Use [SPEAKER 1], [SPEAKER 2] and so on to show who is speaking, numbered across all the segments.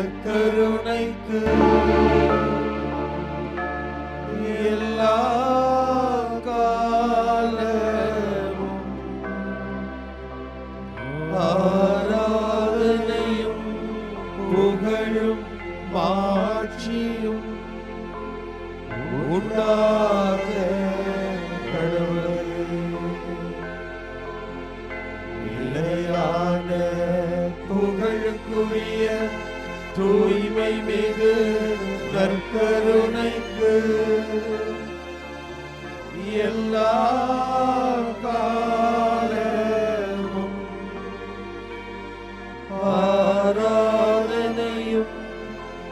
[SPEAKER 1] நற்கருணைக்கு எல்லா காலமும் ஆராதனையும் புகழும் மாட்சியும் உண்டாக கடவுளே. நிலையான புகழுக்குரிய தூய்மை மிகு நற்கருணைக்கு எல்லா காலமும் ஆராதனையும்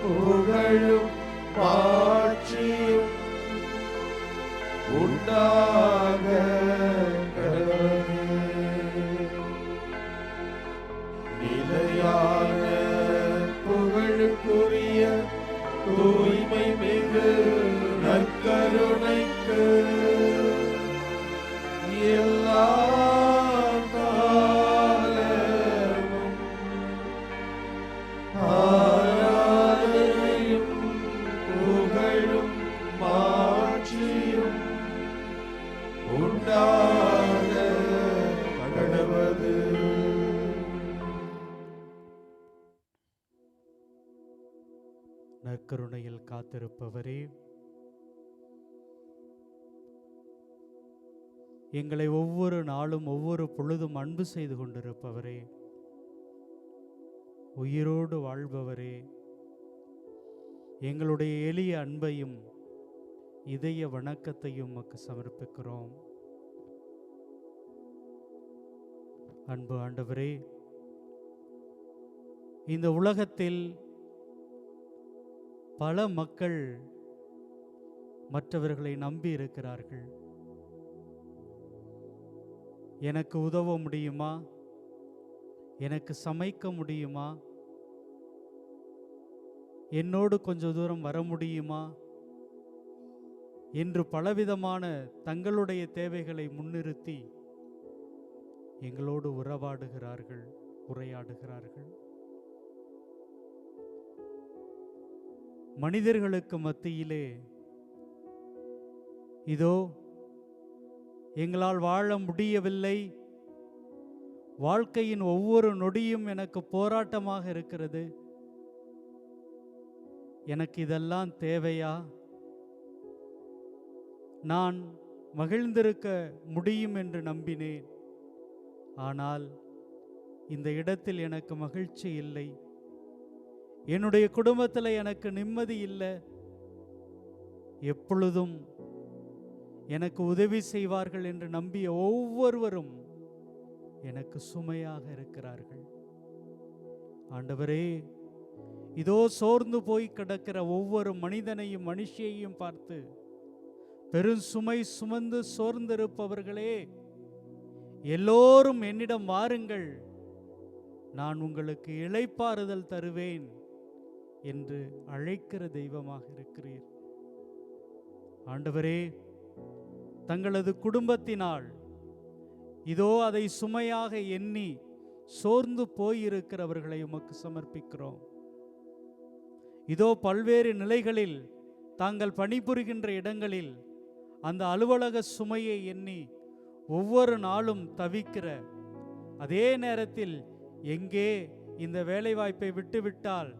[SPEAKER 1] புகழும் மாட்சியும் உண்டாக கடவுளே. நிலையான புகழுக்குரிய தூய்மை மிகு நற்கருணைக்கு எல்லா காலமும் ஆராதனையும் புகழும் மாட்சியும் உண்டாக கடவுளே.
[SPEAKER 2] நற்கருணையில் காத்திருப்பவரே, எங்களை ஒவ்வொரு நாளும் ஒவ்வொரு பொழுதும் அன்பு செய்து கொண்டிருப்பவரே, உயிரோடு வாழ்பவரே, எங்களுடைய எளிய அன்பையும் இதய வணக்கத்தையும் உமக்கு சமர்ப்பிக்கிறோம். அன்பு ஆண்டவரே, இந்த உலகத்தில் பல மக்கள் மற்றவர்களை நம்பி இருக்கிறார்கள். எனக்கு உதவ முடியுமா, எனக்கு சமைக்க முடியுமா, என்னோடு கொஞ்ச தூரம் வர முடியுமா என்று பலவிதமான தங்களுடைய தேவைகளை முன்னிறுத்தி எங்களோடு உறவாடுகிறார்கள், உரையாடுகிறார்கள். மனிதர்களுக்கு மத்தியிலே இதோ எங்களால் வாழ முடியவில்லை, வாழ்க்கையின் ஒவ்வொரு நொடியும் எனக்கு போராட்டமாக இருக்கிறது, எனக்கு இதெல்லாம் தேவையா, நான் மகிழ்ந்திருக்க முடியும் என்று நம்பினேன், ஆனால் இந்த இடத்தில் எனக்கு மகிழ்ச்சி இல்லை, என்னுடைய குடும்பத்தில் எனக்கு நிம்மதி இல்லை, எப்பொழுதும் எனக்கு உதவி செய்வார்கள் என்று நம்பிய ஒவ்வொருவரும் எனக்கு சுமையாக இருக்கிறார்கள். ஆண்டவரே, இதோ சோர்ந்து போய் கிடக்கிற ஒவ்வொரு மனிதனையும் மனுஷியையும் பார்த்து, பெரும் சுமை சுமந்து சோர்ந்திருப்பவர்களே, எல்லோரும் என்னிடம் வாருங்கள், நான் உங்களுக்கு இளைப்பாறுதல் தருவேன் என்று அழைக்கிற தெய்வமாக இருக்கிறீர். ஆண்டவரே, தங்களது குடும்பத்தினால் இதோ அதை சுமையாக எண்ணி சோர்ந்து போயிருக்கிறவர்களை உமக்கு சமர்ப்பிக்கிறோம். இதோ பல்வேறு நிலைகளில் தாங்கள் பணிபுரிகின்ற இடங்களில் அந்த அலுவலக சுமையை எண்ணி ஒவ்வொரு நாளும் தவிக்கிற, அதே நேரத்தில் எங்கே இந்த வேலைவாய்ப்பை விட்டுவிட்டால்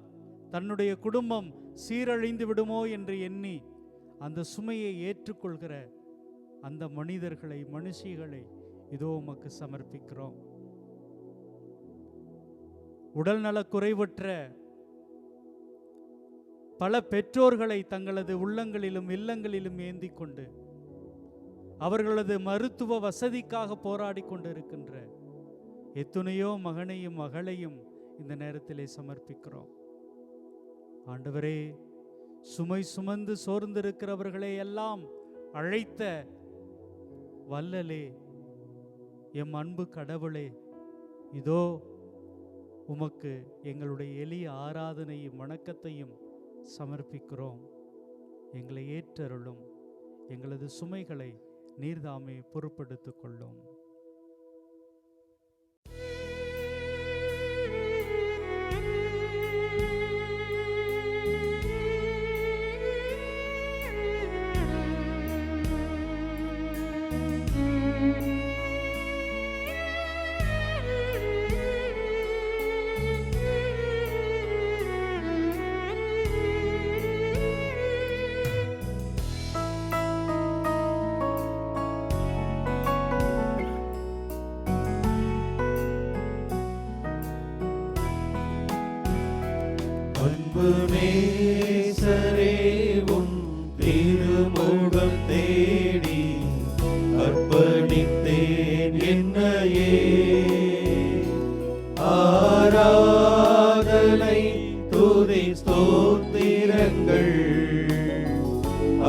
[SPEAKER 2] தன்னுடைய குடும்பம் சீரழிந்து விடுமோ என்று எண்ணி அந்த சுமையை ஏற்றுக்கொள்கிற அந்த மனிதர்களை, மனுஷிகளை இதோ உமக்கு சமர்ப்பிக்கிறோம். உடல்நலக் குறைவற்ற பல பெற்றோர்களை தங்களது உள்ளங்களிலும் இல்லங்களிலும் ஏந்தி கொண்டு அவர்களது மருத்துவ வசதிக்காக போராடி கொண்டிருக்கின்ற எத்தனையோ மகனையும் மகளையும் இந்த நேரத்திலே சமர்ப்பிக்கிறோம். ஆண்டவரே, சுமை சுமந்து சோர்ந்திருக்கிறவர்களை எல்லாம் அழைத்த வல்லலே, எம் அன்பு கடவுளே, இதோ உமக்கு எங்களுடைய எளிய ஆராதனையும் வணக்கத்தையும் சமர்ப்பிக்கிறோம். எங்களை ஏற்றருளும், எங்களது சுமைகளை நீர்தாமே பொறுப்பெடுத்துக் கொள்ளும்.
[SPEAKER 1] அன்பு நேசரே உம் திருமுகம் தேடி அர்ப்பணித்தேன் என்னையே. ஆராதனை துதி ஸ்தோத்திரங்கள்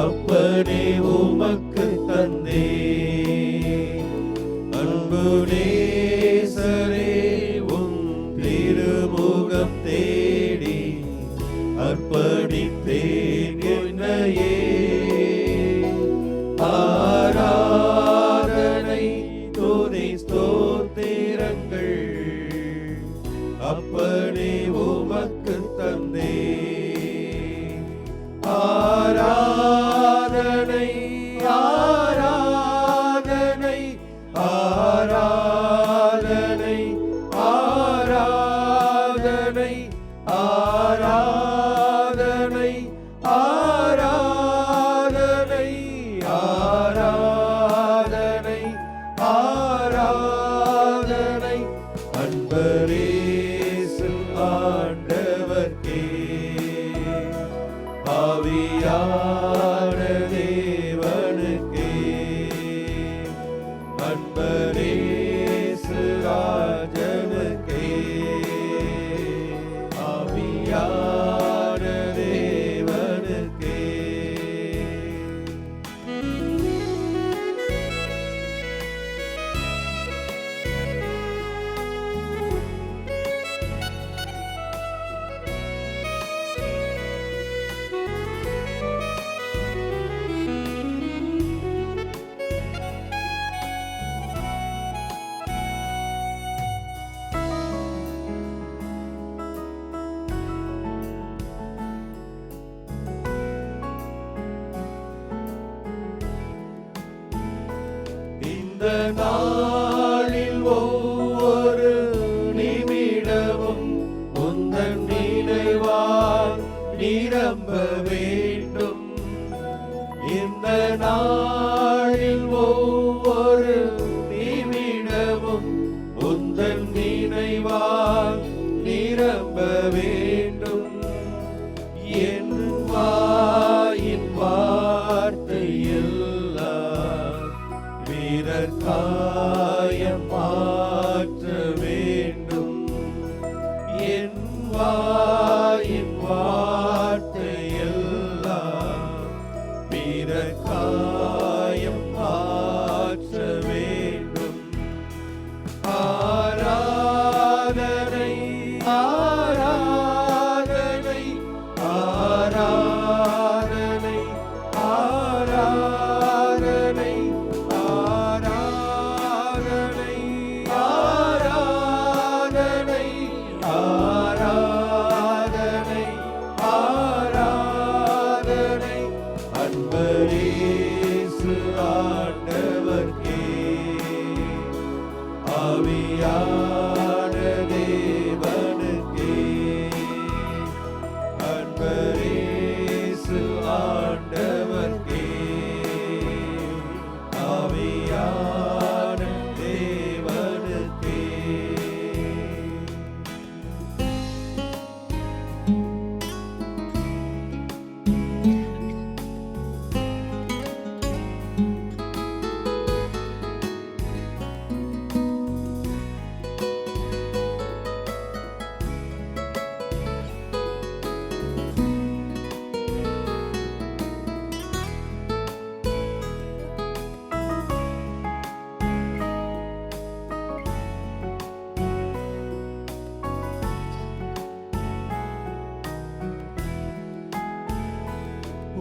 [SPEAKER 1] அப்பனே உமக்கு தந்தே. அன்பு நேசரே உம் திருமுகம் தேடி அர்ப்பணித்தேன் என்னையே. ஆராதனை துதி ஸ்தோத்திரங்கள் அப்பனே உமக்கு தந்தே. ஆராதனை ஆராதனை ஆராதனை ஆராதனை ஆராதனை ஆராதனை ஆராதனை ஆராதனை அன்பரேசு ஆண்டவர்க்கே. ஆவியான தேவனுக்கே அன்பரேசு ராஜனுக்கே. ஆவியான தேவனுக்கே. இந்த நாளில் ஒவ்வொரு நிமிடமும் உந்தன் நினைவால் நிரம்ப வேண்டும். இந்த நாளில் ஒவ்வொரு நிமிடமும் உந்தன் நினைவால் நிரம்ப வேண்டும். என் வாயின் வார்த்தையெல்லாம் பிறர் காயம் மாற்ற வேண்டும். என் வாயின் வார்த்தையெல்லாம் பிறர் காயம் மாற்ற வேண்டும். ஆராதனை ஆராதனை ஆராதனை ஆராதனை ஆராதனை ஆராதனை ஆராதனை ஆராதனை அன்பரேசு ஆண்டவர்க்கே. ஆவியான தேவனுக்கே அன்பரேசு ஆண்டவர்க்கே. ஆவியான தேவனுக்கே.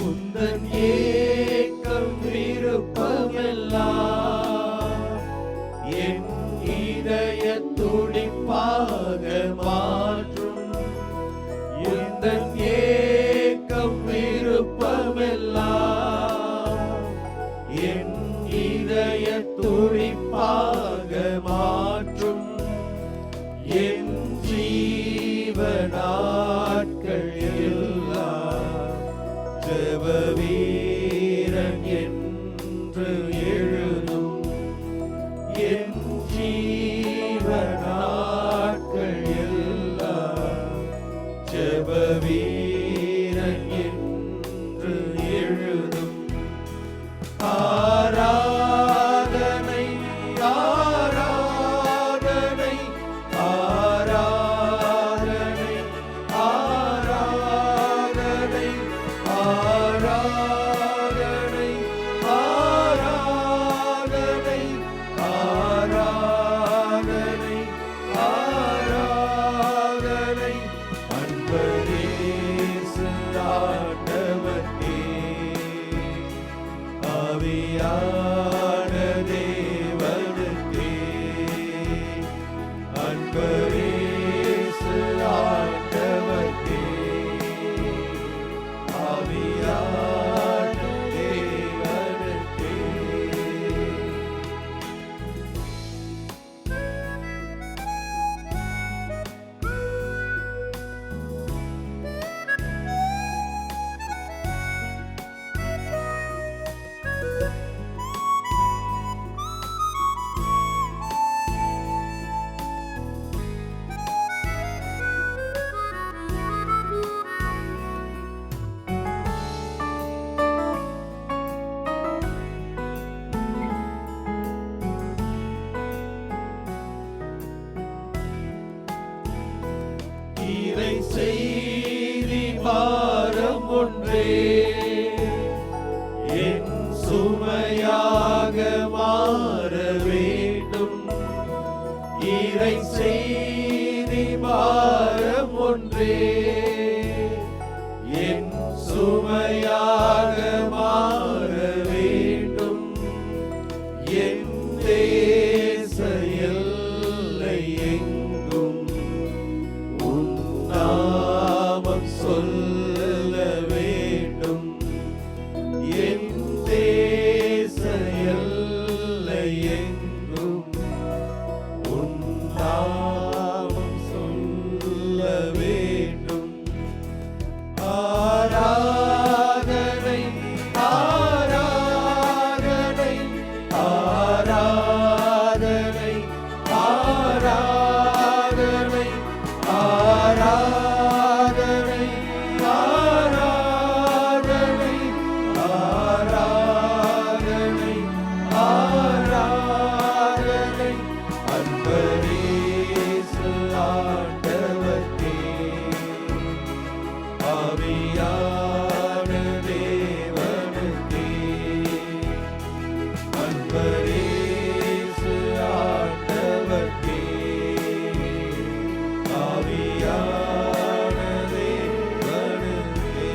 [SPEAKER 1] உந்தன் ஏக்கம் விருப்பமெல்லாம் என் இதய துடிப்பாக மாற்றும். உந்தன் ஏக்கம் விருப்பமெல்லாம் என் இதய துடிப்பாக மாற்றும். என் ஜீவனாட்கள் எல்லாம் ஜெப வீரன் என்று எழுதும். என் ஜீவனாட்கள் எல்லாம் ஜெப வீரன் வீரன் என்று எழுதும். ஆராதனை ஆராதனை ஆராதனை ஆராதனை ஆராதனை ஆராதனை ஆராதனை ஆராதனை அன்பரேசு ஆண்டவர்க்கே, ஆவியான தேவனுக்கே. அன்பரேசு ஆண்டவர்க்கே, ஆவியான தேவனுக்கே. இறை செய்தி பாரம் ஒன்றே என் சுமையாக மாற வேண்டும். இறை செய்தி பாரம் ஒன்றே என் சுமையாக மாற வேண்டும். என் தேச எல்லை எங்கும் உன் நாமம் சொல்ல வேண்டும். என் தேச எல்லை எங்கும் உன் நாமம் சொல்ல வேண்டும். ஆராதனை ஆராதனை ஆராதனை ஆராதனை ஆராதனை ஆராதனை ஆராதனை ஆராதனை அன்பரேசு ஆண்டவர்க்கே, ஆவியான தேவனுக்கே. அன்பரேசு ஆண்டவர்க்கே, ஆவியான தேவனுக்கே.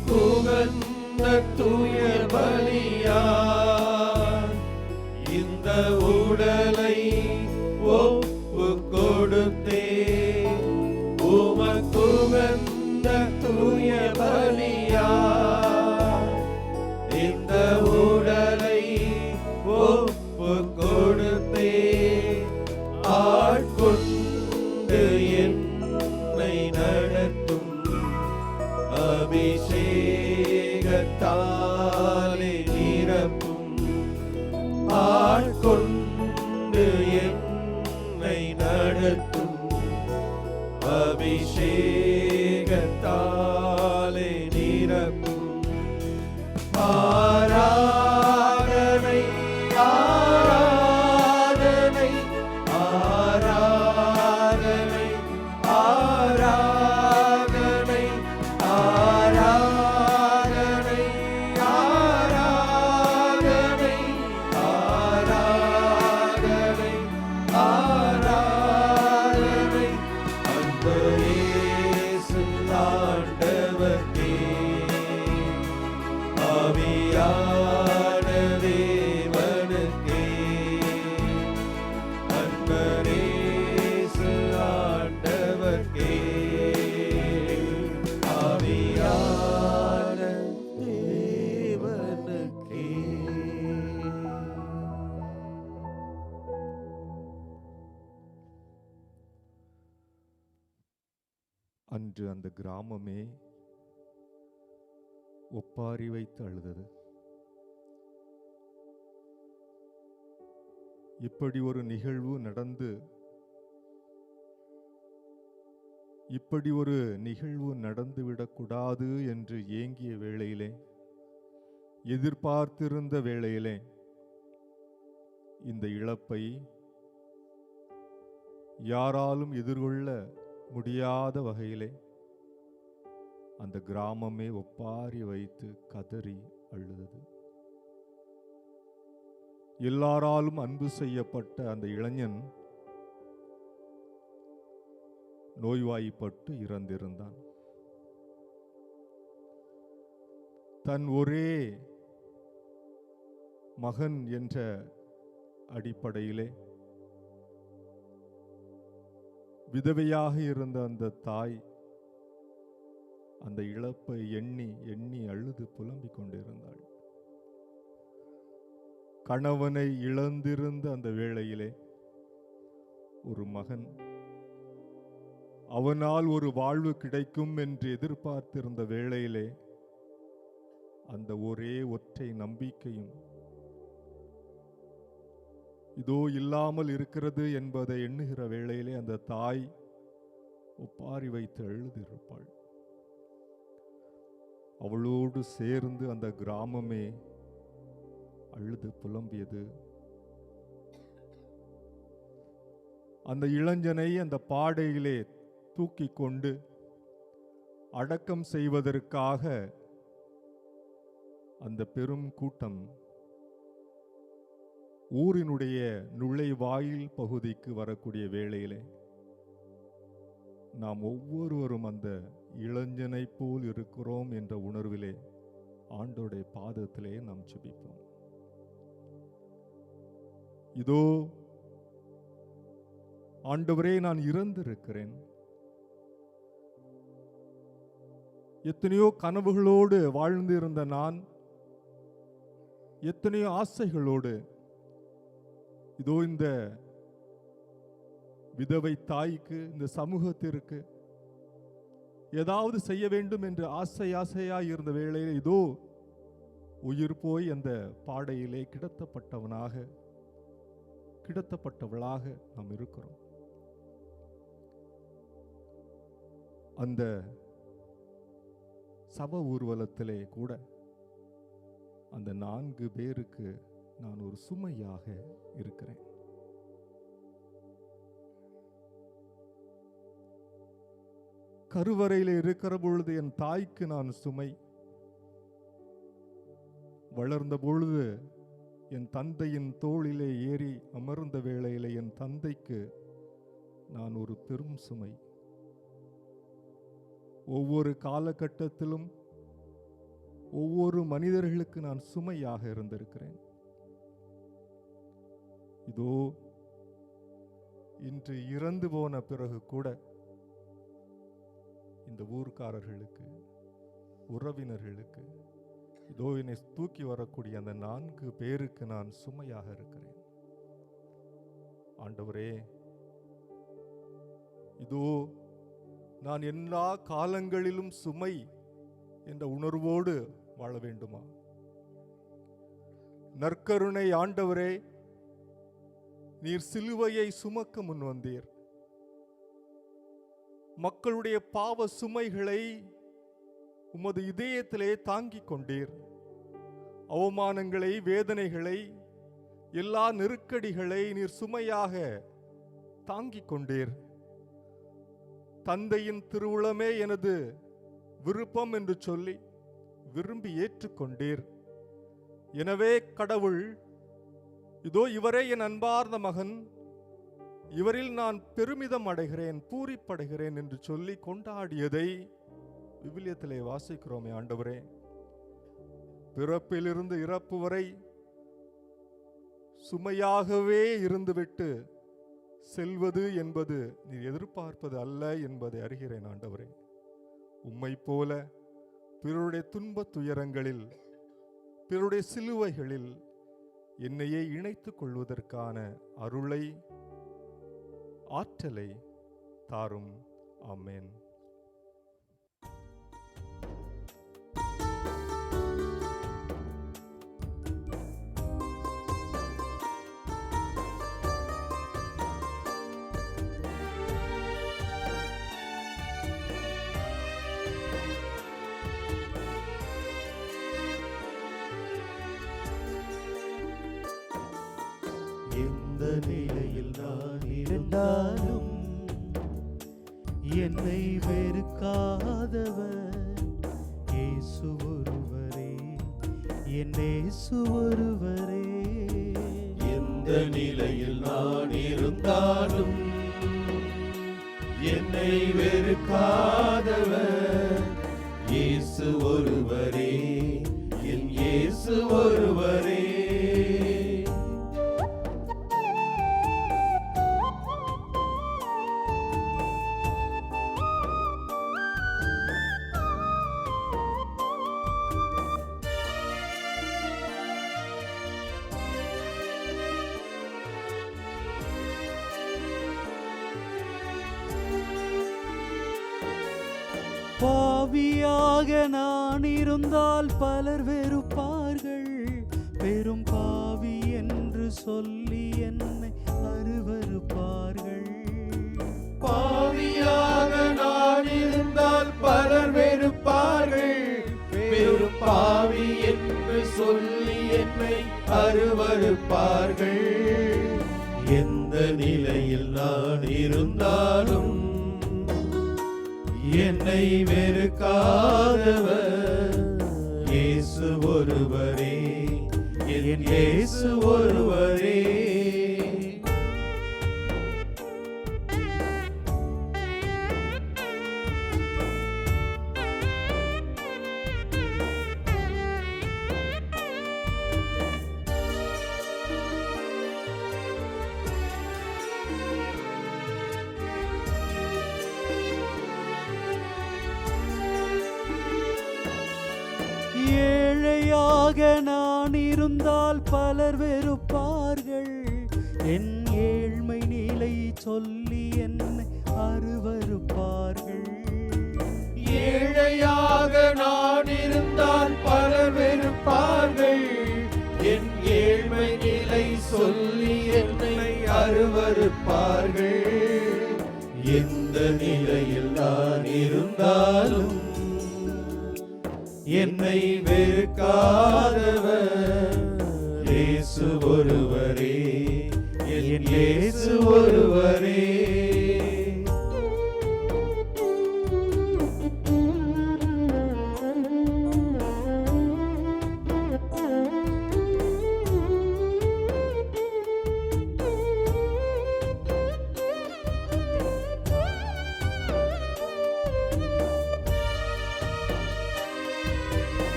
[SPEAKER 1] உமக்குகந்த தூய பலியாய் இந்த உடலை ஒப்பு கொடுத்தே. உமக்குகந்த தூய பலியாய் இந்த உடலை ஒப்பு கொடுத்தே. ஆட்கொண்டு என்னை நடத்தும் அபிஷேகத்தாலே நிரப்பும். ஆட்கொண்டு என்னை நடத்தும் அபிஷேக
[SPEAKER 3] அன்று அந்த கிராமமே ஒப்பாரி வைத்து அழுதது. இப்படி ஒரு நிகழ்வு நடந்துவிடக்கூடாது என்று ஏங்கிய வேளையிலே, எதிர்பார்த்திருந்த வேளையிலே, இந்த இழப்பை யாராலும் எதிர்கொள்ள முடியாத வகையிலே அந்த கிராமமே ஒப்பாரி வைத்து கதறி அழுதது. எல்லாராலும் அன்பு செய்யப்பட்ட அந்த இளைஞன் நோய்வாய்ப்பட்டு இறந்திருந்தான். தன் ஒரே மகன் என்ற அடிப்படையிலே விதவையாக இருந்த அந்த தாய் அந்த இழப்பை எண்ணி எண்ணி அழுது புலம்பிக் கொண்டிருந்தாள். கணவனை இழந்திருந்த அந்த வேளையிலே ஒரு மகன், அவனால் ஒரு வாழ்வு கிடைக்கும் என்று எதிர்பார்த்திருந்த வேளையிலே அந்த ஒரே ஒற்றை நம்பிக்கையும் இதோ இல்லாமல் இருக்கிறது என்பதை எண்ணுகிற வேளையிலே அந்த தாய் ஒப்பாரி வைத்து எழுதியிருப்பாள். அவளோடு சேர்ந்து அந்த கிராமமே அழுது புலம்பியது. அந்த இளைஞனை அந்த பாடையிலே தூக்கி கொண்டு அடக்கம் செய்வதற்காக அந்த பெரும் கூட்டம் ஊரினுடைய நுழைவாயில் பகுதிக்கு வரக்கூடிய வேளையிலே நாம் ஒவ்வொருவரும் அந்த இளைஞனை போல் இருக்கிறோம் என்ற உணர்விலே ஆண்டவருடைய பாதத்திலே நாம் ஜெபிப்போம். இதோ ஆண்டவரே, நான் இறந்திருக்கிறேன். எத்தனையோ கனவுகளோடு வாழ்ந்து இருந்த நான், எத்தனையோ ஆசைகளோடு இதோ இந்த விதவை தாய்க்கு, இந்த சமூகத்திற்கு ஏதாவது செய்ய வேண்டும் என்று ஆசையாய் இருந்த வேளையில் இதோ உயிர் போய் அந்த பாடையிலே கிடத்தப்பட்டவளாக நாம் இருக்கிறோம். அந்த சப ஊர்வலத்திலே கூட அந்த 4 பேருக்கு நான் ஒரு சுமையாக இருக்கிறேன். கருவறையில் இருக்கிற பொழுது என் தாய்க்கு நான் சுமை, வளர்ந்த பொழுது என் தந்தையின் தோளிலே ஏறி அமர்ந்த வேளையிலே என் தந்தைக்கு நான் ஒரு பெரும் சுமை. ஒவ்வொரு காலகட்டத்திலும் ஒவ்வொரு மனிதர்களுக்கு நான் சுமையாக இருந்திருக்கிறேன். இதோ இன்று இறந்து போன பிறகு கூட இந்த ஊர்க்காரர்களுக்கு, உறவினர்களுக்கு, இதோ என்னை தூக்கி வரக்கூடிய அந்த 4 பேருக்கு நான் சுமையாக இருக்கிறேன். ஆண்டவரே, இதோ நான் எல்லா காலங்களிலும் சுமை என்ற உணர்வோடு வாழ வேண்டுமா? நற்கருணை ஆண்டவரே, நீர் சிலுவையை சுமக்க முன் வந்தீர். மக்களுடைய பாவ சுமைகளை உமது இதயத்திலே தாங்கிக் கொண்டீர். அவமானங்களை, வேதனைகளை, எல்லா நெருக்கடிகளை நீர் சுமையாக தாங்கிக் கொண்டீர். தந்தையின் திருவுளமே எனது விருப்பம் என்று சொல்லி விரும்பி ஏற்றுக்கொண்டீர். எனவே கடவுள், இதோ இவரே என் அன்பார்ந்த மகன், இவரில் நான் பெருமிதம் அடைகிறேன், பூரிப்படைகிறேன் என்று சொல்லி கொண்டாடியதை விவிலியத்திலே வாசிக்கிறோமே. ஆண்டவரே, பிறப்பிலிருந்து இறப்பு வரை சுமையாகவே இருந்துவிட்டு செல்வது என்பது நீ எதிர்பார்ப்பது அல்ல என்பதை அறிகிறேன். ஆண்டவரே, உம்மை போல பிறருடைய துன்பத் துயரங்களில், பிறருடைய சிலுவைகளில் என்னையே இணைத்துக் கொள்வதற்கான அருளை, ஆற்றலை தாரும். ஆமென்.
[SPEAKER 2] எந்த நிலையில் நான் இருந்தாலும் என்னை வெறுக்காதவர் இயேசு ஒருவரே, என் இயேசு ஒருவரே.
[SPEAKER 1] எந்த நிலையில் நான் இருந்தாலும் என்னை வெறுக்காதவர் இயேசு ஒருவரே, என் இயேசு ஒருவரே.
[SPEAKER 2] பாவியாக நான் இருந்தால் பலர் வெறுப்பார்கள், பெரும் பாவி என்று சொல்லி என்னை அருவருப்பார்கள்.
[SPEAKER 1] பாவியாக நான் இருந்தால் பலர் வெறுப்பார்கள், பெரும் பாவி என்று சொல்லி என்னை அருவருப்பார்கள். எந்த நிலையில் நான் இருந்தாலும் என்னை வெறுக்காதவர் இயேசு ஒருவரே, என் இயேசு ஒருவரே.
[SPEAKER 2] ஏழையாக நான் இருந்தால் பலர் வெறுப்பார்கள், என் ஏழ்மை நிலை சொல்லி என்னை அருவருப்பார்கள்.
[SPEAKER 1] ஏழையாக நான் இருந்தால் பலர் வெறுப்பார்கள், என் ஏழ்மை நிலை சொல்லி என்னை அருவருப்பார்கள். எந்த நிலையில் நான் இருந்தாலும் என்னை வெறுக்காதவர் இயேசு ஒருவரே, என் இயேசு ஒருவரே.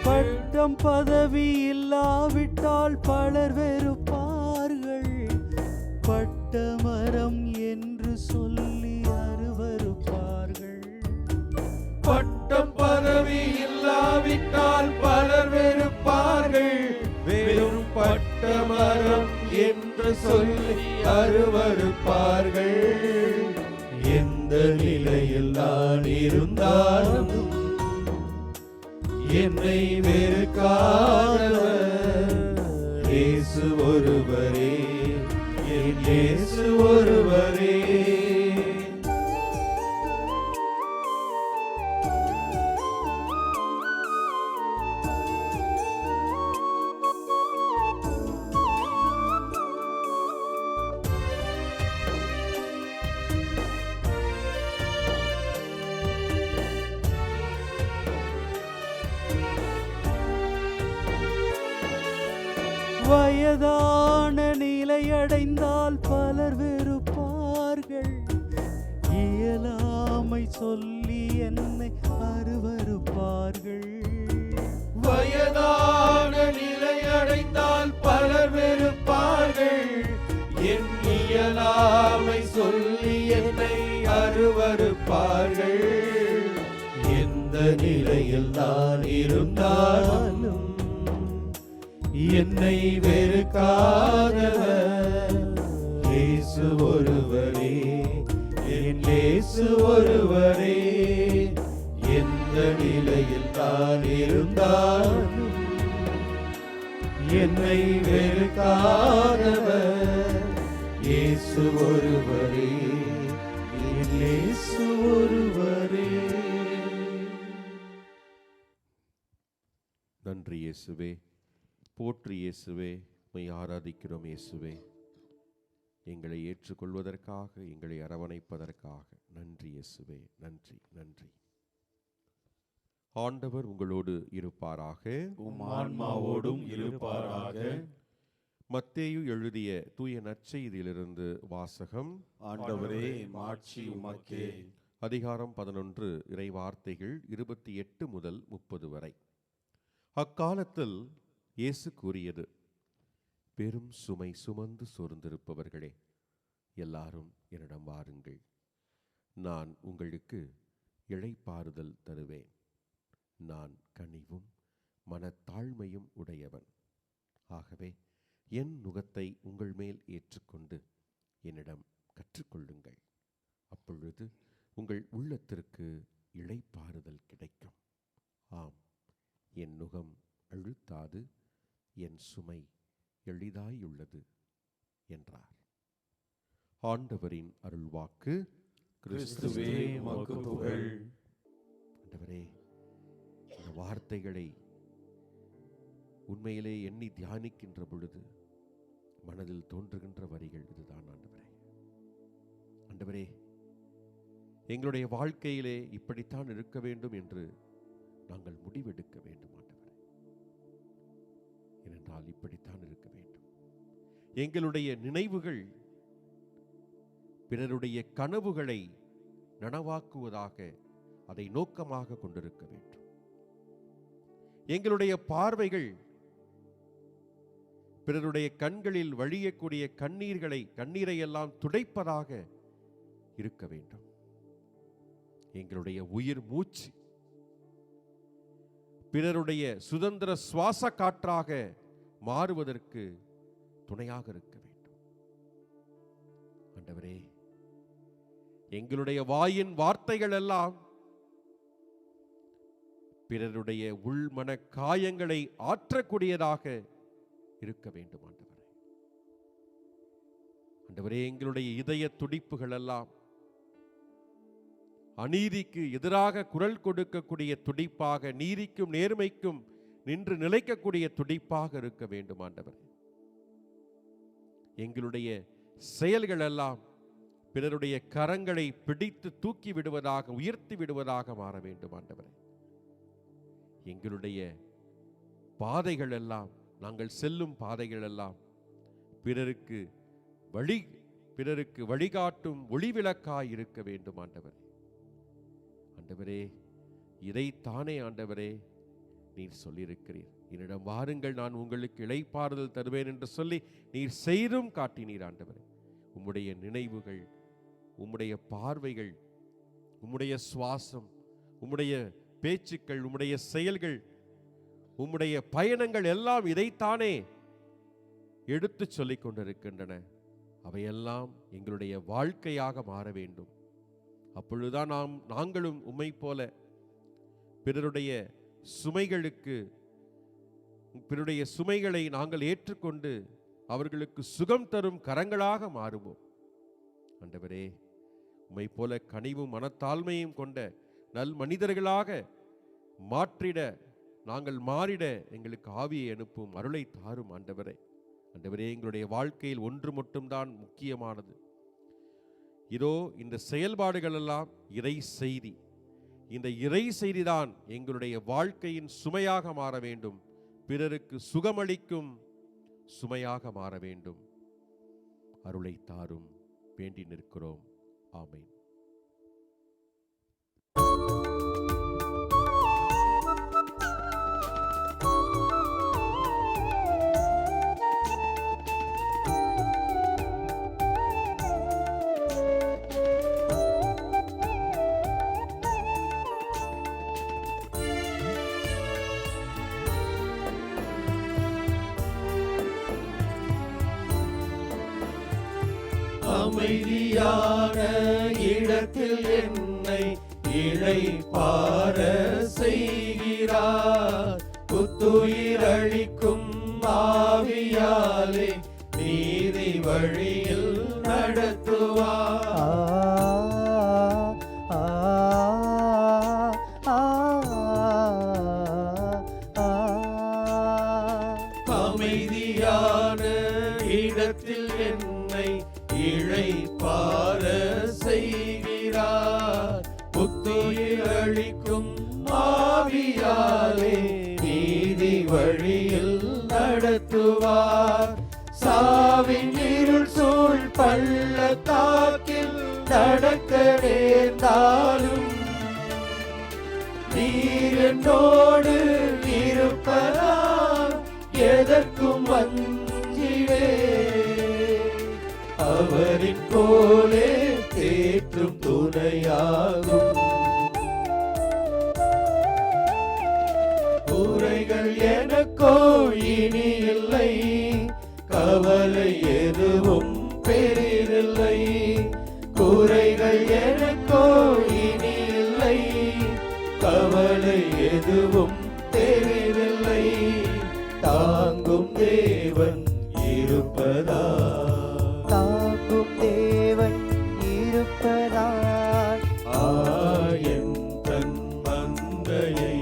[SPEAKER 2] பட்டம் பதவி இல்லாவிட்டால் பலர் வெறுப்பார்கள், பட்ட மரம் என்று சொல்லி அருவருப்பார்கள்.
[SPEAKER 1] பட்டம் பதவி இல்லாவிட்டால் பலர் வெறுப்பார்கள், வெறும் பட்ட மரம் என்று சொல்லி அருவருப்பார்கள். எந்த நிலையில் நான் இருந்தாலும் என்னை வெறுக்காதவர் இயேசு ஒருவரே, என் இயேசு ஒருவரே.
[SPEAKER 2] வயதான நிலையடைந்தால் பலர் வெறுப்பார்கள், இயலாமை சொல்லி என்னை அருவருப்பார்கள்.
[SPEAKER 1] வயதான நிலையடைந்தால் பலர் வெறுப்பார்கள், என் இயலாமை சொல்லி என்னை அருவருப்பார்கள். எந்த நிலையில் நான் இருந்தாலும் என்னை வெறுக்காதவர் இயேசு ஒருவரே, என் இயேசு ஒருவரே. எந்த நிலையில் நான் இருந்தாலும் என்னை வெறுக்காதவர் இயேசு ஒருவரே, என் இயேசு ஒருவரே. நன்றி இயேசுவே, போற்றி இயேசுவே, உம்மை ஆராதிக்கிறோம் இயேசுவே. எங்களை ஏற்றுக்கொள்வதற்காக, எங்களை அரவணைப்பதற்காக நன்றி இயேசுவே, நன்றி நன்றி. ஆண்டவர் உங்களோடு இருப்பாராக,
[SPEAKER 4] உம் ஆன்மாவோடும் இருப்பாராக.
[SPEAKER 1] மத்தேயு எழுதிய தூய நற்செய்தியிலிருந்து வாசகம்.
[SPEAKER 4] ஆண்டவரே, மாட்சி உமக்கே.
[SPEAKER 1] அதிகாரம் 11, இறை வார்த்தைகள் 28 முதல் 30 வரை. அக்காலத்தில் இயேசு கூறியது, பெரும் சுமை சுமந்து சோர்ந்திருப்பவர்களே, எல்லாரும் என்னிடம் வாருங்கள், நான் உங்களுக்கு இளைப்பாறுதல் தருவேன். நான் கனிவும் மனத்தாழ்மையும் உடையவன். ஆகவே என் நுகத்தை உங்கள் மேல் ஏற்றுக்கொண்டு என்னிடம் கற்றுக்கொள்ளுங்கள். அப்பொழுது உங்கள் உள்ளத்திற்கு இளைப்பாறுதல் கிடைக்கும். ஆம், என் நுகம் அழுத்தாது, என் சுமை எளிதாயுள்ளது என்றார். ஆண்டவரின் அருள்வாக்கு.
[SPEAKER 4] கிறிஸ்துவே உமக்கு புகழ்.
[SPEAKER 1] ஆண்டவரே, இந்த வார்த்தைகளை உண்மையிலே எண்ணி தியானிக்கின்ற பொழுது மனதில் தோன்றுகின்ற வரிகள் இதுதான். ஆண்டவரே, ஆண்டவரே, எங்களுடைய வாழ்க்கையிலே இப்படித்தான் இருக்க வேண்டும் என்று நாங்கள் முடிவெடுக்க வேண்டும். ஆண்டவரே, ஏனென்றால் இப்படித்தான் இருக்க வேண்டும். எங்களுடைய நினைவுகள் பிறருடைய கனவுகளை நனவாக்குவதாக அதை நோக்கமாக கொண்டிருக்க வேண்டும். எங்களுடைய பார்வைகள் பிறருடைய கண்களில் வழியக்கூடிய கண்ணீரை எல்லாம் துடைப்பதாக இருக்க வேண்டும். எங்களுடைய உயிர் மூச்சு பிறருடைய சுதந்திர சுவாச காற்றாக மாறுவதற்கு துணையாக இருக்க வேண்டும். ஆண்டவரே, எங்களுடைய வாயின் வார்த்தைகள் எல்லாம் பிறருடைய உள்மன காயங்களை ஆற்றக்கூடியதாக இருக்க வேண்டும். ஆண்டவரே, ஆண்டவரே, எங்களுடைய இதய துடிப்புகள் எல்லாம் அநீதிக்கு எதிராக குரல் கொடுக்கக்கூடிய துடிப்பாக, நீதிக்கும் நேர்மைக்கும் நின்று நிலைக்கக்கூடிய துடிப்பாக இருக்க வேண்டும். ஆண்டவரே, எங்களுடைய செயல்கள் எல்லாம் பிறருடைய கரங்களை பிடித்து தூக்கி விடுவதாக, உயர்த்தி விடுவதாக மாற வேண்டும். ஆண்டவரே, எங்களுடைய பாதைகள் எல்லாம், நாங்கள் செல்லும் பாதைகள் எல்லாம் பிறருக்கு வழிகாட்டும் ஒளிவிளக்காய் இருக்க வேண்டும். ஆண்டவரே, ஆண்டவரே, இதைத்தானே ஆண்டவரே நீர் சொல்லியிருக்கிறீர், என்னிடம் வாருங்கள், நான் உங்களுக்கு இளைப்பாறுதல் தருவேன் என்று சொல்லி நீர் செய்தும் காட்டினீர். ஆண்டவரே, உம்முடைய நினைவுகள், உம்முடைய பார்வைகள், உம்முடைய சுவாசம், உம்முடைய பேச்சுக்கள், உம்முடைய செயல்கள், உம்முடைய பயணங்கள் எல்லாம் இதைத்தானே எடுத்து சொல்லிக் கொண்டிருக்கின்றன. அவையெல்லாம் எங்களுடைய வாழ்க்கையாக மாற வேண்டும். அப்பொழுதுதான் நாங்களும் உம்மை போல பிறருடைய சுமைகளை நாங்கள் ஏற்றுக்கொண்டு அவர்களுக்கு சுகம் தரும் கரங்களாக மாறுவோம். ஆண்டவரே, உம்மை போல கனிவும் மனத்தாழ்மையும் கொண்ட நல் மனிதர்களாக நாங்கள் மாறிட எங்களுக்கு ஆவியை அனுப்பும், அருளை தாரும். ஆண்டவரே, ஆண்டவரே, எங்களுடைய வாழ்க்கையில் ஒன்று மட்டும்தான் முக்கியமானது. இதோ இந்த செயல்பாடுகள் எல்லாம் இறை செய்தி. இந்த இறை செய்திதான் எங்களுடைய வாழ்க்கையின் சுமையாக மாற வேண்டும், பிறருக்கு சுகமளிக்கும் சுமையாக மாற வேண்டும். அருளை தாரும், வேண்டி நிற்கிறோம். ஆமென்.
[SPEAKER 4] அமைதியான இடத்தில் என்னை இளைப்பாற செய்கிறார். புத்துயிரளிக்கும் ஆவியாலே நீதி வழியில் நடத்துவார். ஆவியாலே நீதி வழியில் நடத்துவார். சாவின் இருள் சூழ் பள்ளத்தாக்கில் நடக்க நேர்ந்தாலும் நீர் என்னோடு இருப்பதால் எதற்கும் வஞ்சிடே. அவரின் கோலே தேற்றும் துணையாகும். குறைகள் எனக்கோ இனி இல்லை, கவலை எதுவும் பெரிதில்லை. குறைகள் எனக்கோ இனி இல்லை, கவலை எதுவும் பெரிதில்லை. தாங்கும் தேவன் இருப்பதா,
[SPEAKER 5] தாங்கும் தேவன் இருப்பதால்
[SPEAKER 4] ஆயன் தன் மந்தையை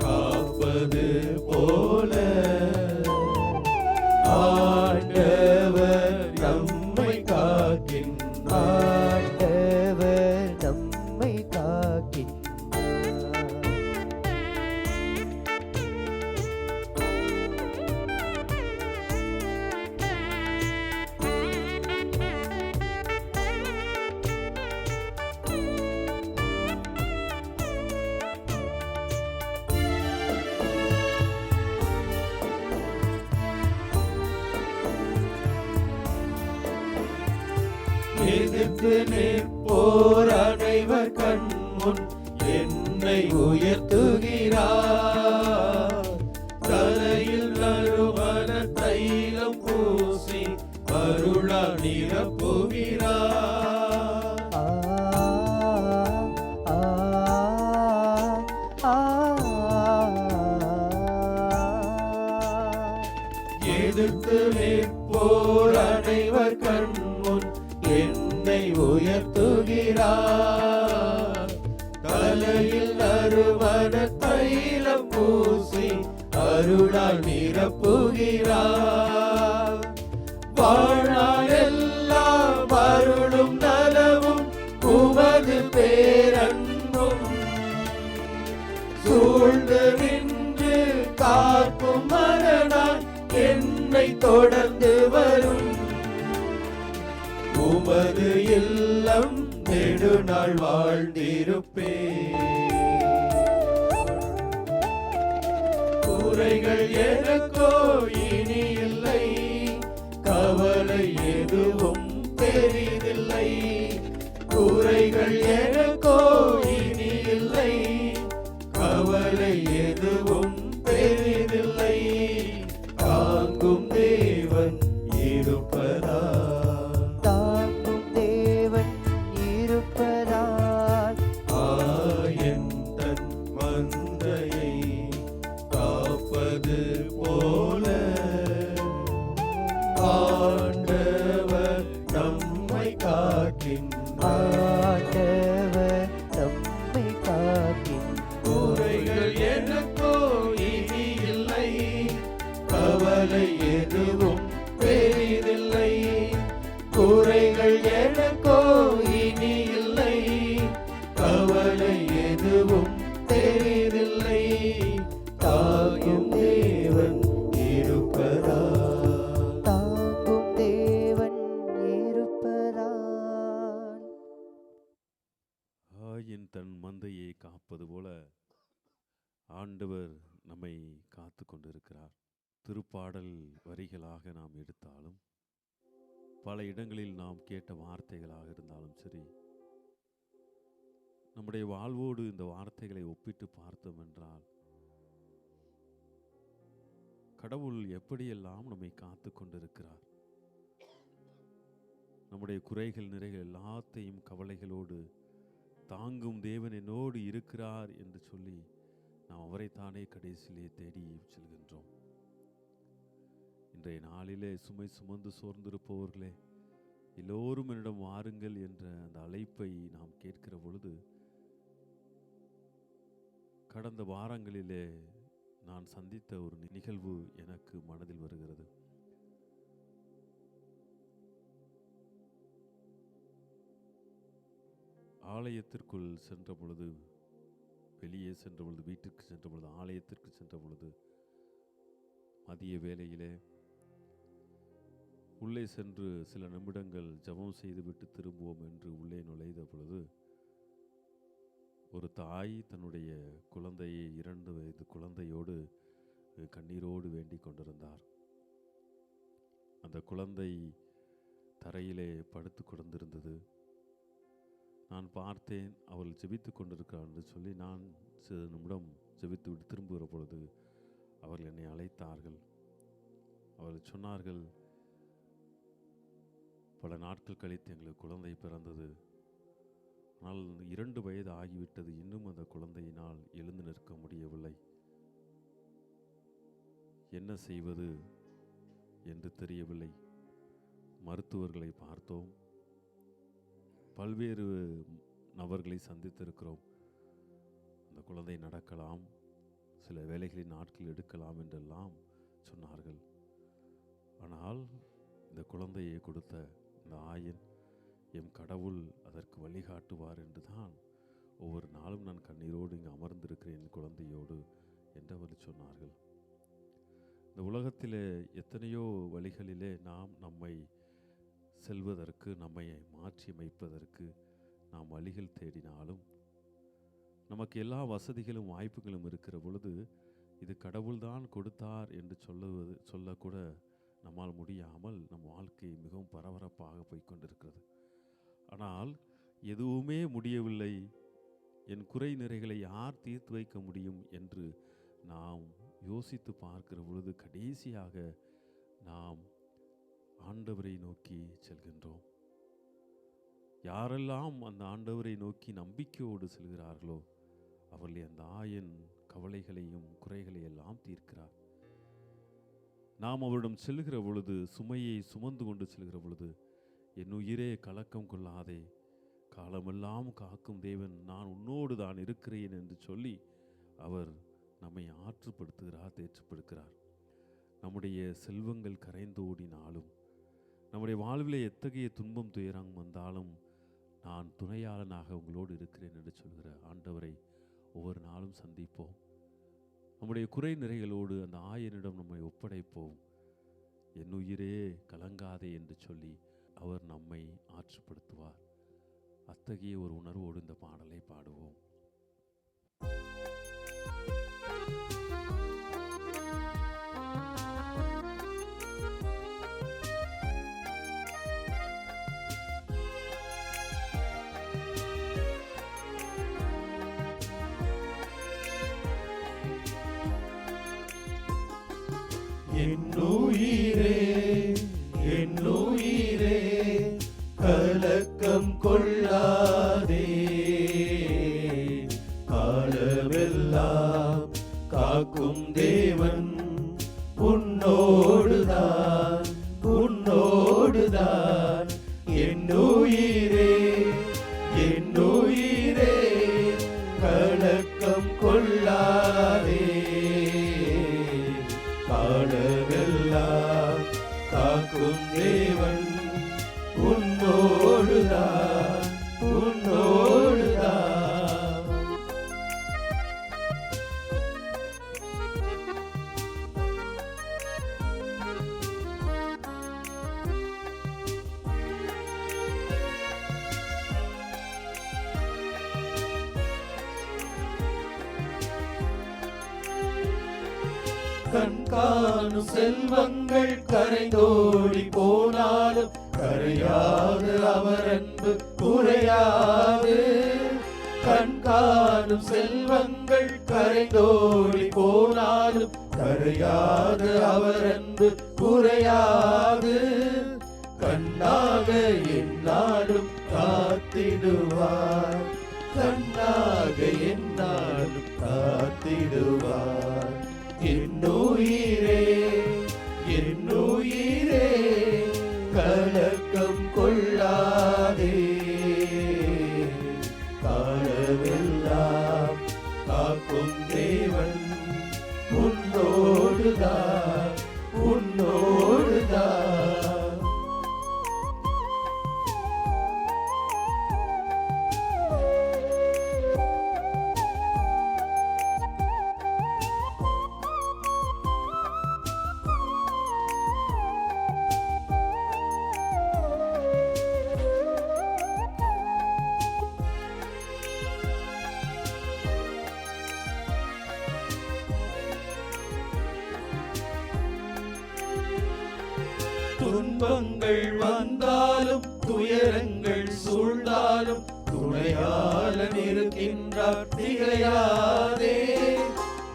[SPEAKER 4] காப்பது போல ஆண்டவர் நம்மை காக்கின்றார்.
[SPEAKER 5] ஆண்டவர் நம்மை காக்கின்றார்.
[SPEAKER 4] எதிர்த்து நிற்போர் அனைவர் கண்முன் என்னை உயர்த்துகிறார். தலையில் நறுமண தைலம் பூசி அருளா நிரப்புகிறார்.
[SPEAKER 5] ஆ ஆ ஆ
[SPEAKER 4] எதிர்த்து நிற்போர் அனைவர் கண்முன் என்னை உயர்த்துகிறார். தலையில் நறுமண தைலம் பூசி அருளால் நிரப்புகிறார். வாழ்நாளெல்லாம் அருளும் நலமும் உமது பேரன்பும் சூழ்ந்து நின்று காக்கும் மரணால் என்னை தொடர்ந்து வரும். உமது இல்லம் நெடுநாள் வாழ்ந்திருப்பே. குறைகள் எனக்கோ இனி இல்லை, கவலை எதுவும் பெரிதில்லை. குறைகள் எனக்கோ இனி இல்லை, கவலை எதுவும் பெரிதில்லை. தாங்கும் தேவன் இருப்பதா,
[SPEAKER 5] தாங்கும் தேவன் இருப்பதால்
[SPEAKER 4] ஆயன் தன் மந்தையை காப்பது போல ஆண்டவர் நம்மை காக்கின்றார்.
[SPEAKER 5] ஆண்டவர் நம்மை காக்கின்றார்.
[SPEAKER 4] குறைகள் எனக்கோ இனி இல்லை, கவலை எதுவும் பெரிதில்லை. குறைகள் எனக்கோ இனி இல்லை, கவலை எதுவும் பெரிதில்லை. தாயும் தேவன் இருப்பதா,
[SPEAKER 5] தாங்கும் தேவன் இருப்பதால்
[SPEAKER 1] ஆயின் தன் மந்தையை காப்பது போல ஆண்டவர் நம்மை காத்து கொண்டிருக்கிறார். திருப்பாடல் வரிகளாக நாம் எடுத்தாலும், பல இடங்களில் நாம் கேட்ட வார்த்தைகளாக இருந்தாலும் சரி, நம்முடைய வாழ்வோடு இந்த வார்த்தைகளை ஒப்பிட்டு பார்த்தோம் என்றால், கடவுள் எப்படியெல்லாம் நம்மை காத்து கொண்டிருக்கிறார். நம்முடைய குறைகள் நிறைகள் எல்லாத்தையும் கவலைகளோடு தாங்கும் தேவன் என்னோடு இருக்கிறார் என்று சொல்லி நாம் அவரைத்தானே கடைசியிலே தேடி செல்கின்றோம். இன்றைய நாளிலே சுமை சுமந்து சோர்ந்திருப்பவர்களே, எல்லோரும் என்னிடம் வாருங்கள் என்ற அந்த அழைப்பை நாம் கேட்கிற பொழுது, கடந்த வாரங்களிலே நான் சந்தித்த ஒரு நிகழ்வு எனக்கு மனதில் வருகிறது. ஆலயத்திற்குள் சென்ற பொழுது
[SPEAKER 6] வெளியே சென்ற பொழுது, வீட்டிற்கு சென்ற பொழுது, ஆலயத்திற்கு சென்ற பொழுது, மதிய வேளையிலே உள்ளே சென்று சில நிமிடங்கள் ஜெபம் செய்துவிட்டு திரும்புவோம் என்று உள்ளே நுழைந்த பொழுது, ஒரு தாய் தன்னுடைய குழந்தையை, 2 வயது குழந்தையோடு கண்ணீரோடு வேண்டிக் கொண்டிருந்தார். அந்த குழந்தை தரையிலே படுத்து கொண்டிருந்தது. நான் பார்த்தேன், அவள் ஜெபித்து கொண்டிருக்கிறாள் என்று சொல்லி நான் சில நிமிடம் ஜெபித்து விட்டு திரும்புகிற பொழுது அவர்கள் என்னை அழைத்தார்கள். அவர்கள் சொன்னார்கள், பல நாட்கள் கழித்து எங்களுக்கு குழந்தை பிறந்தது, ஆனால் 2 வயது ஆகிவிட்டது, இன்னும் அந்த குழந்தையினால் எழுந்து நிற்க முடியவில்லை, என்ன செய்வது என்று தெரியவில்லை. மருத்துவர்களை பார்த்தோம், பல்வேறு நபர்களை சந்தித்திருக்கிறோம். அந்த குழந்தை நடக்கலாம், சில வேளைகளில் நாட்கள் எடுக்கலாம் என்றெல்லாம் சொன்னார்கள். ஆனால் இந்த குழந்தையை கொடுத்த இந்த ஆயன், எம் கடவுள் அதற்கு வழிகாட்டுவார் என்று தான் ஒவ்வொரு நாளும் நான் கண்ணீரோடு இங்கு அமர்ந்திருக்கிறேன் குழந்தையோடு என்று அவர் சொன்னார்கள். இந்த உலகத்திலே எத்தனையோ வழிகளிலே நாம் நம்மை செல்வதற்கு, நம்மை மாற்றி அமைப்பதற்கு நாம் வழிகள் தேடினாலும், நமக்கு எல்லா வசதிகளும் வாய்ப்புகளும் இருக்கிற பொழுது இது கடவுள்தான் கொடுத்தார் என்று சொல்லக்கூட நம்மால் முடியாமல் நம் வாழ்க்கை மிகவும் பரபரப்பாக போய்கொண்டிருக்கிறது. ஆனால் எதுவுமே முடியவில்லை, என் குறை நிறைகளை யார் தீர்த்து வைக்க முடியும் என்று நாம் யோசித்து பார்க்கிற பொழுது கடைசியாக நாம் ஆண்டவரை நோக்கி செல்கின்றோம். யாரெல்லாம் அந்த ஆண்டவரை நோக்கி நம்பிக்கையோடு செல்கிறார்களோ அவர்கள் அந்த ஆயன் கவலைகளையும் குறைகளையும் எல்லாம் தீர்க்கிறார். நாம் அவரிடம் செல்கிற பொழுது, சுமையை சுமந்து கொண்டு செல்கிற பொழுது, என் உயிரே கலக்கம் கொள்ளாதே, காலமெல்லாம் காக்கும் தேவன் நான் உன்னோடு தான் இருக்கிறேன் என்று சொல்லி அவர் நம்மை ஆற்றுப்படுத்துகிறார், தேற்றுப்படுகிறார். நம்முடைய செல்வங்கள் கரைந்தோடினாலும், நம்முடைய வாழ்விலே எத்தகைய துன்பம் துயரம் வந்தாலும் நான் துணையாளனாக உங்களோடு இருக்கிறேன் என்று சொல்கிற ஆண்டவரை ஒவ்வொரு நாளும் சந்திப்போம். நம்முடைய குறை நிறைகளோடு அந்த ஆயனிடம் நம்மை ஒப்படைப்போம். என் உயிரே கலங்காதே என்று சொல்லி அவர் நம்மை ஆற்றுப்படுத்துவார். அத்தகைய ஒரு உணர்வோடு இந்த பாடலை பாடுவோம்.
[SPEAKER 4] என் உயிரே கலக்கம் கொள்ளாதே, காலமெல்லாம் காக்கும் தேவன் உன்னோடுதான், உன்னோடுதான். என் உயிரே கலக்கம் கொள்ளாதே, காலமெல்லாம் காக்கும் தேவன் உன்னோடுதான், உன்னோடுதான். கண்காணும் செல்வங்கள் கரைந்தோடி போனாலும் கரையாது அவர் அன்பு குறையாது. கண்காணும் செல்வங்கள் கரைந்தோடி போனாலும் கரையாது அவர் அன்பு குறையாது. கண்ணாக எந்நாளும் காத்திடுவார், கண்ணாக எந்நாளும் காத்திடுவார். என் உயிரே கலக்கம் கொள்ளாதே, காலமெல்லாம் காக்கும் தேவன் உன்னோடுதான், உன்னோடுதான். துன்பங்கள் வந்தாலும் துயரங்கள் சூழ்ந்தாலும் துணையாளன் இருக்கின்றார், திகையாதே.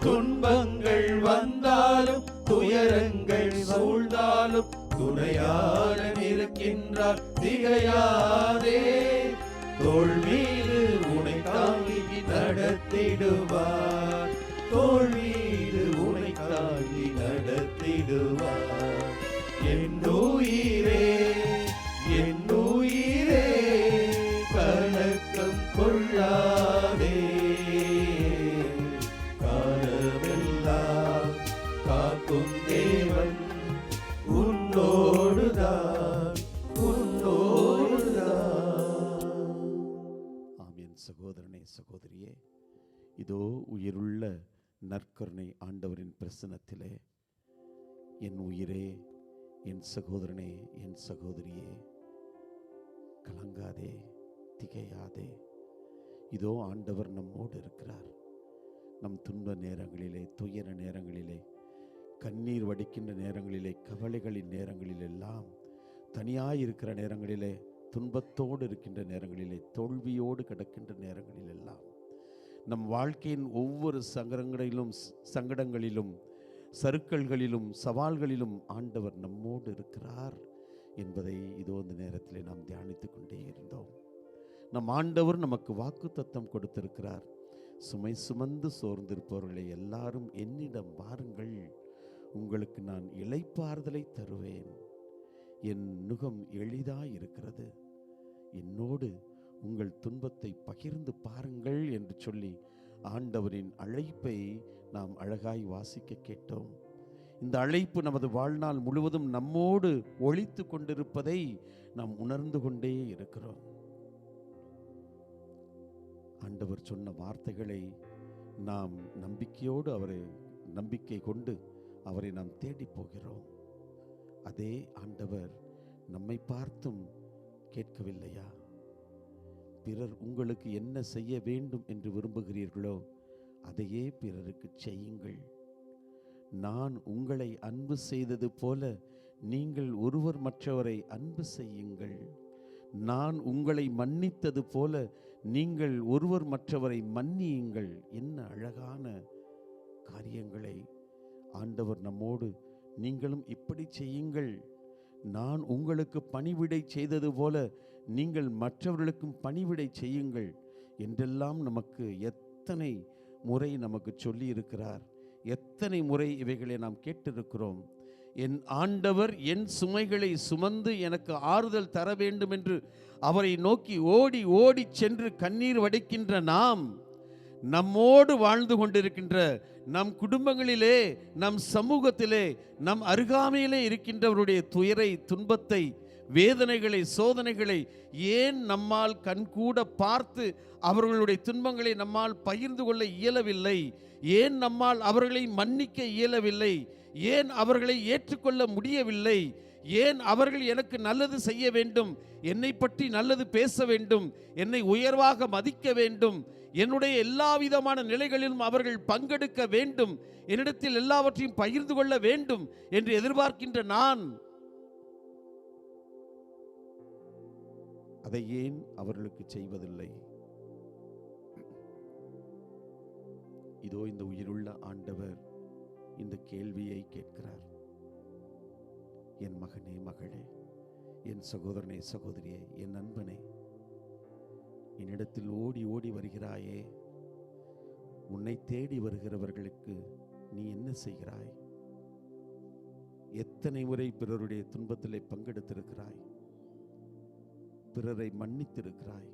[SPEAKER 4] துன்பங்கள் வந்தாலும் துயரங்கள் சூழ்ந்தாலும் துணையாளன் இருக்கின்றார், திகையாதே. தோள் மீது உனை தாங்கி நடத்திடுவார், தோள் மீது உனை தாங்கி நடத்திடுவார். என் உயிரே, என் உயிரே, கலக்கம் கொள்ளாதே. காலமெல்லாம் காக்கும் தேவன் உன்னோடுதான், உன்னோடுதான்.
[SPEAKER 7] ஆமென். சகோதரனே, சகோதரியே, இதோ உயிருள்ள நற்கருணை ஆண்டவரின் பிரசன்னத்திலே என் உயிரே, என் சகோதரனே, என் சகோதரியே, கலங்காதே, திகையாதே. இதோ ஆண்டவர் நம்மோடு இருக்கிறார். நம் துன்ப நேரங்களிலே, துயர நேரங்களிலே, கண்ணீர் வடிக்கின்ற நேரங்களிலே, கவலைகளின் நேரங்களிலெல்லாம், தனியாயிருக்கிற நேரங்களிலே, துன்பத்தோடு இருக்கின்ற நேரங்களிலே, தோல்வியோடு கிடக்கின்ற நேரங்களிலெல்லாம், நம் வாழ்க்கையின் ஒவ்வொரு சங்கடங்களிலும் சறுக்கல்களிலும் சவால்களிலும் ஆண்டவர் நம்மோடு இருக்கிறார் என்பதை இதோ இந்த நேரத்தில் நாம் தியானித்து கொண்டே இருந்தோம். நம் ஆண்டவர் நமக்கு வாக்குத்தத்தம் கொடுத்திருக்கிறார். சுமை சுமந்து சோர்ந்திருப்பவர்களை எல்லாரும் என்னிடம் வாருங்கள், உங்களுக்கு நான் இளைப்பாறுதலை தருவேன். என் நுகம் எளிதாயிருக்கிறது, என்னோடு உங்கள் துன்பத்தை பகிர்ந்து பாருங்கள் என்று சொல்லி ஆண்டவரின் அழைப்பை நாம் அழகாய் வாசிக்க கேட்டோம். இந்த அழைப்பு நமது வாழ்நாள் முழுவதும் நம்மோடு ஒலித்து கொண்டிருப்பதை நாம் உணர்ந்து கொண்டே இருக்கிறோம். ஆண்டவர் சொன்ன வார்த்தைகளை நாம் நம்பிக்கையோடு நம்பிக்கை கொண்டு அவரை நாம் தேடி போகிறோம். அதே ஆண்டவர் நம்மை பார்த்தும் கேட்கவில்லையா? பிறர் உங்களுக்கு என்ன செய்ய வேண்டும் என்று விரும்புகிறீர்களோ அதையே பிறருக்கு செய்யுங்கள். நான் உங்களை அன்பு செய்தது போல நீங்கள் ஒருவர் மற்றவரை அன்பு செய்யுங்கள். நான் உங்களை மன்னித்தது போல நீங்கள் ஒருவர் மற்றவரை மன்னியுங்கள். என்ன அழகான காரியங்களை ஆண்டவர் நம்மோடு, நீங்களும் இப்படி செய்யுங்கள், நான் உங்களுக்கு பணிவிடை செய்தது போல நீங்கள் மற்றவர்களுக்கும் பணிவிடை செய்யுங்கள் என்றெல்லாம் நமக்கு எத்தனை முறை நமக்கு சொல்லி இருக்கிறார். எத்தனை முறை இவைகளை நாம் கேட்டிருக்கிறோம். என் ஆண்டவர் என் சுமைகளை சுமந்து எனக்கு ஆறுதல் தர வேண்டும் என்று அவரை நோக்கி ஓடி ஓடி சென்று கண்ணீர் வடிக்கின்ற நாம், நம்மோடு வாழ்ந்து கொண்டிருக்கின்ற நம் குடும்பங்களிலே, நம் சமூகத்திலே, நம் அருகாமையிலே இருக்கின்றவருடைய துயரை, துன்பத்தை, வேதனைகளை, சோதனைகளை ஏன் நம்மால் கண்கூட பார்த்து அவர்களுடைய துன்பங்களை நம்மால் பகிர்ந்து கொள்ள இயலவில்லை? ஏன் நம்மால் அவர்களை மன்னிக்க இயலவில்லை? ஏன் அவர்களை ஏற்றுக்கொள்ள முடியவில்லை? ஏன் அவர்கள் எனக்கு நல்லது செய்ய வேண்டும், என்னை பற்றி நல்லது பேச வேண்டும், என்னை உயர்வாக மதிக்க வேண்டும், என்னுடைய எல்லா விதமான நிலைகளிலும் அவர்கள் பங்கெடுக்க வேண்டும், என்னிடத்தில் எல்லாவற்றையும் பகிர்ந்து கொள்ள வேண்டும் என்று எதிர்பார்க்கின்ற நான் அதை ஏன் அவர்களுக்கு செய்வதில்லை? இதோ இந்த உயிருள்ள ஆண்டவர் இந்த கேள்வியை கேட்கிறார். என் மகனே, மகளே, என் சகோதரனே, சகோதரியே, என் நண்பனே, என்னிடத்தில் ஓடி ஓடி வருகிறாயே, உன்னை தேடி வருகிறவர்களுக்கு நீ என்ன செய்கிறாய்? எத்தனை முறை பிறருடைய துன்பத்திலே பங்கெடுத்திருக்கிறாய்? பிறரை மன்னித்திருக்கிறாய்?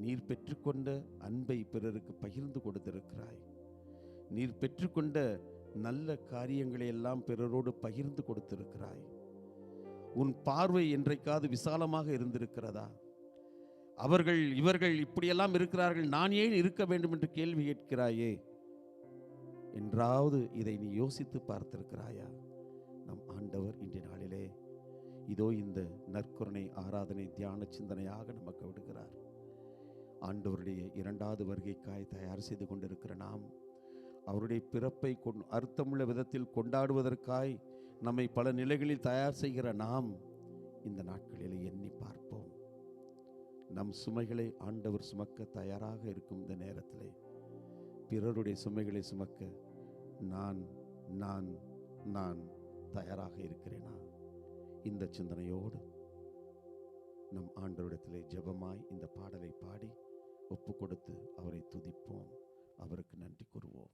[SPEAKER 7] நீர் பெற்றுக்கொண்ட அன்பை பிறருக்கு பகிர்ந்து கொடுத்திருக்கிறாய்? நீர் பெற்றுக்கொண்ட நல்ல காரியங்களை எல்லாம் பிறரோடு பகிர்ந்து கொடுத்திருக்கிறாய்? உன் பார்வை என்றைக்காவது விசாலமாக இருந்திருக்கிறதா? அவர்கள் இவர்கள் இப்படியெல்லாம் இருக்கிறார்கள், நான் ஏன் இருக்க வேண்டும் என்று கேள்வி கேட்கிறாயே என்றாவது இதை நீ யோசித்து பார்த்திருக்கிறாயா? நம் ஆண்டவர் இன்றைய நாளிலே இதோ இந்த நற்கருணை ஆராதனை தியான சிந்தனையாக நமக்கு விடுகிறார். ஆண்டவருடைய இரண்டாவது வருகைக்காய் தயார் செய்து கொண்டிருக்கிற நாம் அவருடைய பிறப்பை அர்த்தமுள்ள விதத்தில் கொண்டாடுவதற்காய் நம்மை பல நிலைகளில் தயார் செய்கிற நாம் இந்த நாட்களில் எண்ணி பார்ப்போம். நம் சுமைகளை ஆண்டவர் சுமக்க தயாராக இருக்கும் இந்த நேரத்திலே பிறருடைய சுமைகளை சுமக்க நான் நான் நான் தயாராக இருக்கிறேனா? இந்த சிந்தனையோடு நம் ஆண்டவரிடத்திலே ஜெபமாய் இந்த பாடலை பாடி ஒப்பு கொடுத்து அவரை துதிப்போம், அவருக்கு நன்றி கூறுவோம்.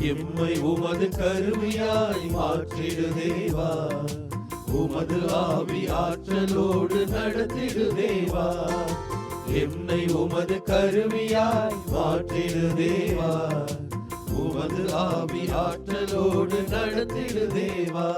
[SPEAKER 4] எம்மை உமது கருவியாய் மாற்றிடு தேவா, உமது ஆவி ஆற்றலோடு நடத்திடு தேவா. என்னை உமது கருவியாய் மாற்றிடு தேவா, உமது ஆவி ஆற்றலோடு நடத்திடு தேவா.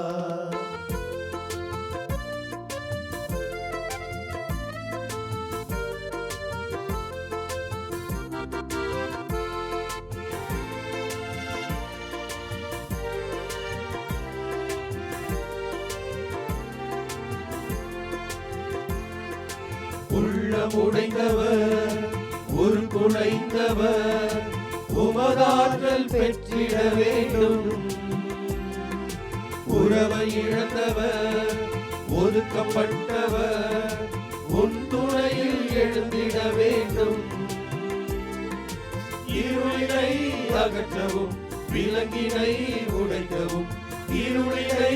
[SPEAKER 4] உள்ளமுடைந்தவர் உருக்குலைந்தவர் உமதாற்றல் பெற்றிட வேண்டும். உறவை இழந்தவர் ஒதுக்கப்பட்டவர் உன் துணையில் எழுந்திட வேண்டும். இருளினை அகற்றவும் விலங்கினை உடைக்கவும், இருளினை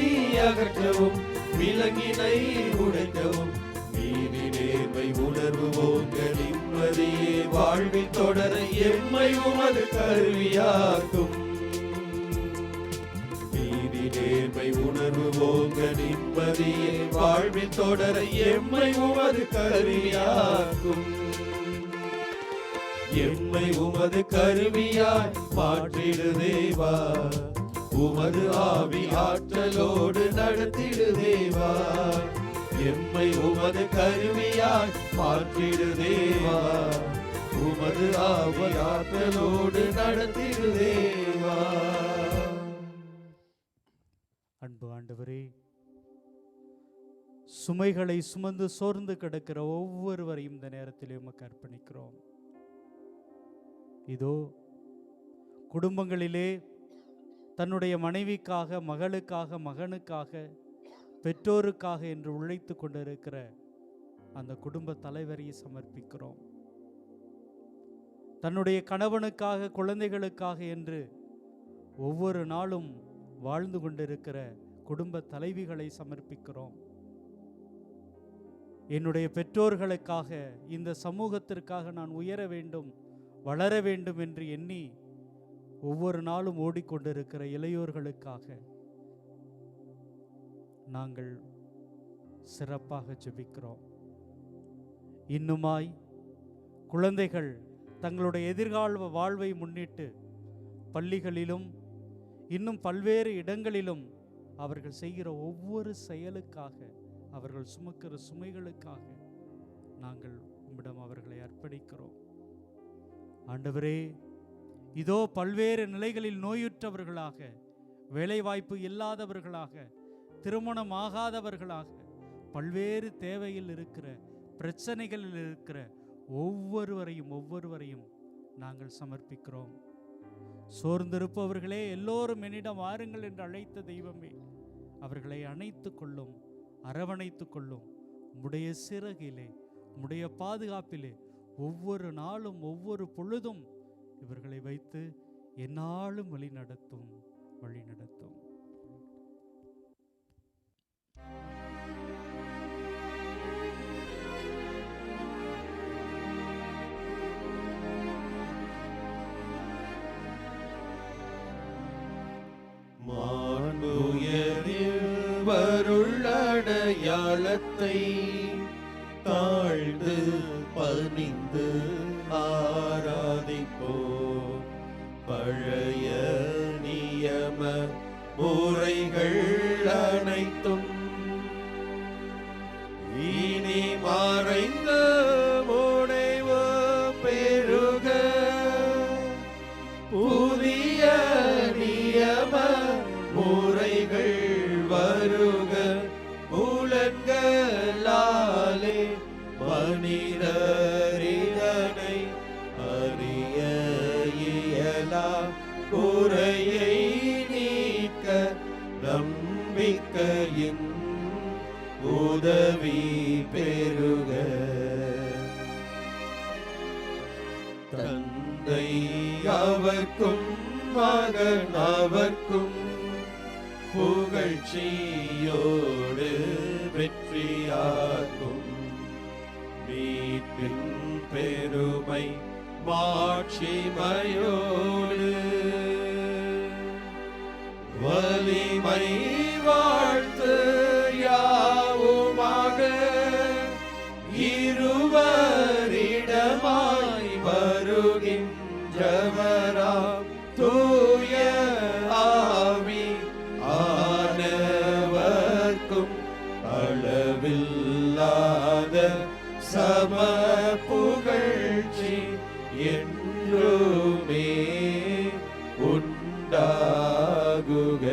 [SPEAKER 4] அகற்றவும் விலங்கினை உடைக்கவும், நீதி நேர்மை உணர்வு ஓங்க நிம்மதியே வாழ்வில் தொடர எம்மை உமது கருவியாக்கும். நீதி நேர்மை உணர்வு ஓங்க நிம்மதியே வாழ்வில் தொடர எம்மை உமது கருவியாக்கும். எம்மை உமது கருவியாய் மாற்றிடு தேவா, உமது ஆவி ஆற்றலோடு நடத்திடு தேவா. எம்மை உமது கருவியாய் மாற்றிடு தேவா, உமது ஆவி ஆற்றலோடு நடத்திடு தேவா.
[SPEAKER 2] அன்பு ஆண்டவரே, சுமைகளை சுமந்து சோர்ந்து கிடக்கிற ஒவ்வொருவரையும் இந்த நேரத்தில் உமக்கு அர்ப்பணிக்கிறோம். இதோ குடும்பங்களிலே தன்னுடைய மனைவிக்காக, மகளுக்காக, மகனுக்காக, பெற்றோருக்காக என்று உழைத்து கொண்டிருக்கிற அந்த குடும்ப தலைவரை சமர்ப்பிக்கிறோம். தன்னுடைய கணவனுக்காக, குழந்தைகளுக்காக என்று ஒவ்வொரு நாளும் வாழ்ந்து கொண்டிருக்கிற குடும்ப தலைவிகளை சமர்ப்பிக்கிறோம். என்னுடைய பெற்றோர்களுக்காக, இந்த சமூகத்திற்காக நான் உயர வேண்டும், வளர வேண்டும் என்று எண்ணி ஒவ்வொரு நாளும் ஓடிக்கொண்டிருக்கிற இளையோர்களுக்காக நாங்கள் சிறப்பாக ஜெபிக்கிறோம். இன்னுமாய் குழந்தைகள் தங்களுடைய எதிர்கால வாழ்வை முன்னிட்டு பள்ளிகளிலும் இன்னும் பல்வேறு இடங்களிலும் அவர்கள் செய்கிற ஒவ்வொரு செயலுக்காக, அவர்கள் சுமக்கிற சுமைகளுக்காக நாங்கள் உம்மிடம் அவர்களை அர்ப்பணிக்கிறோம். ஆண்டவரே, இதோ பல்வேறு நிலைகளில் நோயுற்றவர்களாக, வேலைவாய்ப்பு இல்லாதவர்களாக, திருமணம் ஆகாதவர்களாக, பல்வேறு தேவையில் இருக்கிற, பிரச்சனைகளில் இருக்கிற ஒவ்வொருவரையும் நாங்கள் சமர்ப்பிக்கிறோம். சோர்ந்திருப்பவர்களே, எல்லோரும் என்னிடம் வாருங்கள் என்று அழைத்த தெய்வமே, அவர்களை அணைத்து கொள்ளும், அரவணைத்து கொள்ளும். உம்முடைய சிறகிலே, உம்முடைய பாதுகாப்பிலே ஒவ்வொரு நாளும் ஒவ்வொரு பொழுதும் இவர்களை வைத்து எந்நாளும் வழி நடத்தும்.
[SPEAKER 4] மாண்புயரில் வருள்ளடையாளத்தை தாழ்ந்து பணிந்து ஆராதிப்போம். பழைய நியம முறைகள் அனைத்தும் இனி மறைந்து முடிவு பெறுக. குறையை நீக்க நம்பிக்கையின் உதவி பெருக. தந்தை அவர்க்கும் மகன் அவர்க்கும் புகழ்ச்சியோடு வெற்றியாகும். மீட்பின் பெருமை மாட்சிமையோடு வலிமை வாழ்த்து யாவுமாக இருவரிடமாய் வருகின்றவராம் தூய ஆவி ஆனவர்க்கும் அளவில்லாத சம புகழ்ச்சி என்றுமே உண்டாகுக.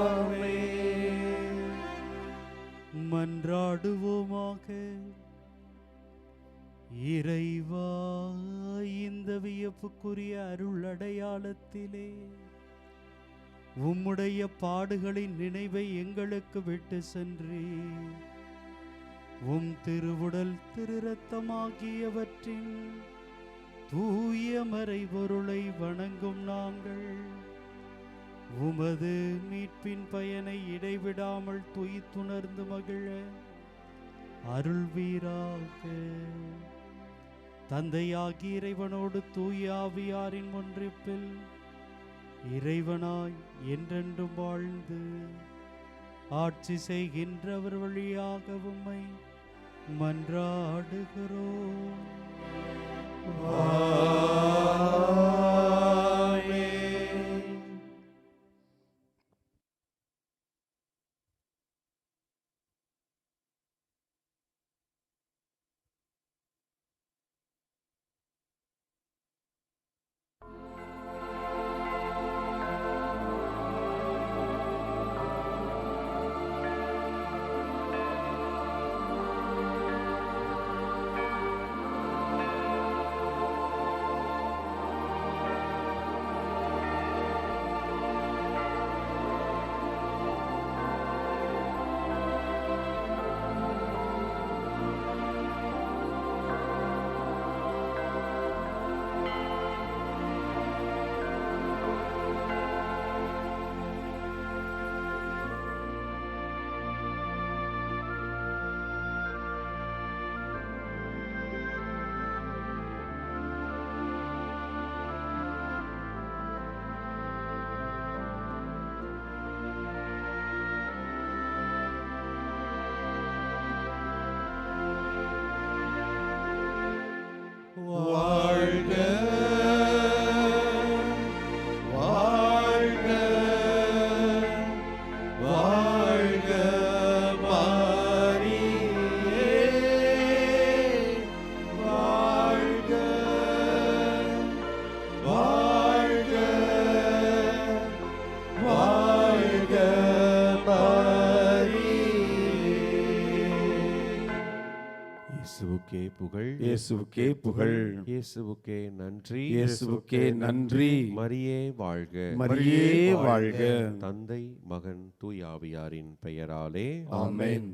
[SPEAKER 4] ஆமென்.
[SPEAKER 2] மன்றாடுவோமாக. இறைவா, இந்த வியப்புக்குரிய அருள் அடையாளத்திலே உம்முடைய பாடுகளின் நினைவை எங்களுக்கு விட்டு சென்றீர். உம் திருவுடல் திருரத்தமாகியவற்றின் தூய மறைபொருளை வணங்கும் நாங்கள் உமது மீட்பின் பயனை இடைவிடாமல் துய்த்துணர்ந்து மகிழ அருள்வீராக. தந்தையாகிய இறைவனோடு தூய ஆவியாரின் ஒன்றிப்பில் இறைவனாய் என்றென்றும் வாழ்ந்து ஆட்சி செய்கின்றவர் வழியாக உம்மை மன்றாடுகிறோம்.
[SPEAKER 4] ஆமென். வாழ்க வாழ்க வாழ்க மாரியே, வாழ்க வாழ்க வாழ்க மாரியே.
[SPEAKER 1] இயேசுவுக்கே புகழ்,
[SPEAKER 7] இயேசுவுக்கே புகழ்,
[SPEAKER 1] இயேசுவுக்கே நன்றி,
[SPEAKER 7] இயேசுவுக்கே நன்றி.
[SPEAKER 1] மரியே வாழ்க,
[SPEAKER 7] மரியே வாழ்க.
[SPEAKER 1] தந்தை மகன் தூய் ஆவியாரின் பெயராலே
[SPEAKER 7] ஆமென்.